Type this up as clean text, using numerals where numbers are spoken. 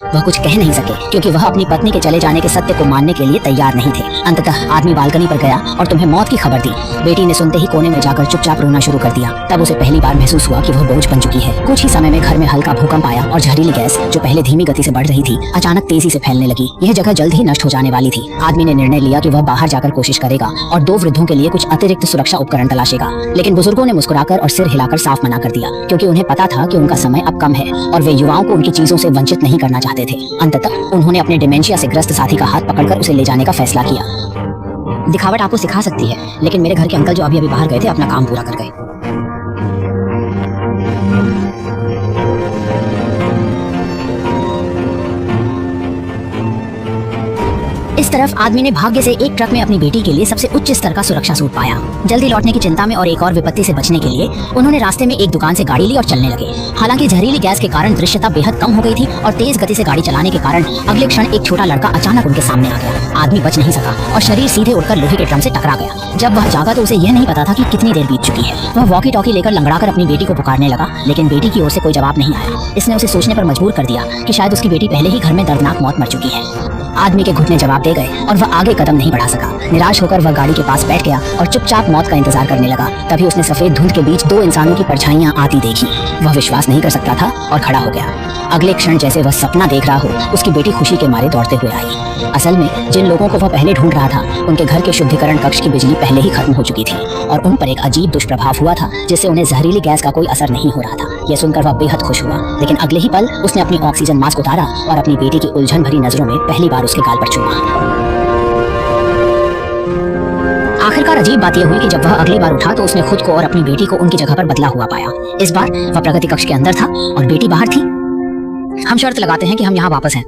वह कुछ कह नहीं सके क्योंकि वह अपनी पत्नी के चले जाने के सत्य को मानने के लिए तैयार नहीं थे। अंततः आदमी बालकनी पर गया और तुम्हें मौत की खबर दी। बेटी ने सुनते ही कोने में जाकर चुपचाप रोना शुरू कर दिया। तब उसे पहली बार महसूस हुआ कि वह बोझ बन चुकी है। कुछ ही समय में घर में हल्का भूकंप आया और जहरीली गैस, जो पहले धीमी गति से बढ़ रही थी, अचानक तेजी से फैलने लगी। यह जगह जल्द ही नष्ट हो जाने वाली थी। आदमी ने निर्णय लिया कि वह बाहर जाकर कोशिश करेगा और 2 वृद्धों के लिए कुछ अतिरिक्त सुरक्षा उपकरण तलाशेगा। लेकिन बुजुर्गों ने मुस्कुराकर और सिर हिलाकर साफ मना कर दिया, क्योंकि उन्हें पता था कि उनका समय अब कम है और वे युवाओं को उनकी चीजों से वंचित नहीं करना चाहते थे। अंततः उन्होंने अपने डिमेंशिया से ग्रस्त साथी का हाथ पकड़कर उसे ले जाने का फैसला किया। दिखावट आपको सिखा सकती है, लेकिन मेरे घर के अंकल जो अभी बाहर गए थे अपना काम पूरा कर गए। इस तरफ आदमी ने भाग्य से एक ट्रक में अपनी बेटी के लिए सबसे उच्च स्तर का सुरक्षा सूट पाया। जल्दी लौटने की चिंता में और एक और विपत्ति से बचने के लिए उन्होंने रास्ते में एक दुकान से गाड़ी ली और चलने लगे। हालांकि जहरीली गैस के कारण दृश्यता बेहद कम हो गई थी और तेज गति से गाड़ी चलाने के कारण अगले क्षण एक छोटा लड़का अचानक उनके सामने आ गया। आदमी बच नहीं सका और शरीर सीधे उड़कर लोहे के ड्रम से टकरा गया। जब वह जागा तो उसे यह नहीं पता था कि कितनी देर बीत चुकी है। वह वॉकी टॉकी लेकर लंगड़ाकर अपनी बेटी को पुकारने लगा, लेकिन बेटी की ओर से कोई जवाब नहीं आया। इसने उसे सोचने पर मजबूर कर दिया कि शायद उसकी बेटी पहले ही घर में दर्दनाक मौत मर चुकी है। आदमी के घुटने जवाब दे गए और वह आगे कदम नहीं बढ़ा सका। निराश होकर वह गाड़ी के पास बैठ गया और चुपचाप मौत का इंतजार करने लगा। तभी उसने सफेद धुंध के बीच 2 इंसानों की परछाइयां आती देखी। वह विश्वास नहीं कर सकता था और खड़ा हो गया। अगले क्षण जैसे वह सपना देख रहा हो, उसकी बेटी खुशी के मारे दौड़ते हुए आई। असल में जिन लोगों को वह पहले ढूंढ रहा था, उनके घर के शुद्धिकरण कक्ष की बिजली पहले ही खत्म हो चुकी थी और उन पर एक अजीब दुष्प्रभाव हुआ था, जिससे उन्हें जहरीली गैस का कोई असर नहीं हो रहा था। यह सुनकर वह बेहद खुश हुआ, लेकिन अगले ही पल उसने अपनी ऑक्सीजन मास्क उतारा और अपनी बेटी की उलझन भरी नजरों में पहली बार उसके गाल पर चूमा। आखिरकार अजीब बात यह हुई कि जब वह अगली बार उठा तो उसने खुद को और अपनी बेटी को उनकी जगह पर बदला हुआ पाया। इस बार वह प्रगति कक्ष के अंदर था और बेटी बाहर थी। हम शर्त लगाते हैं कि हम यहाँ वापस हैं।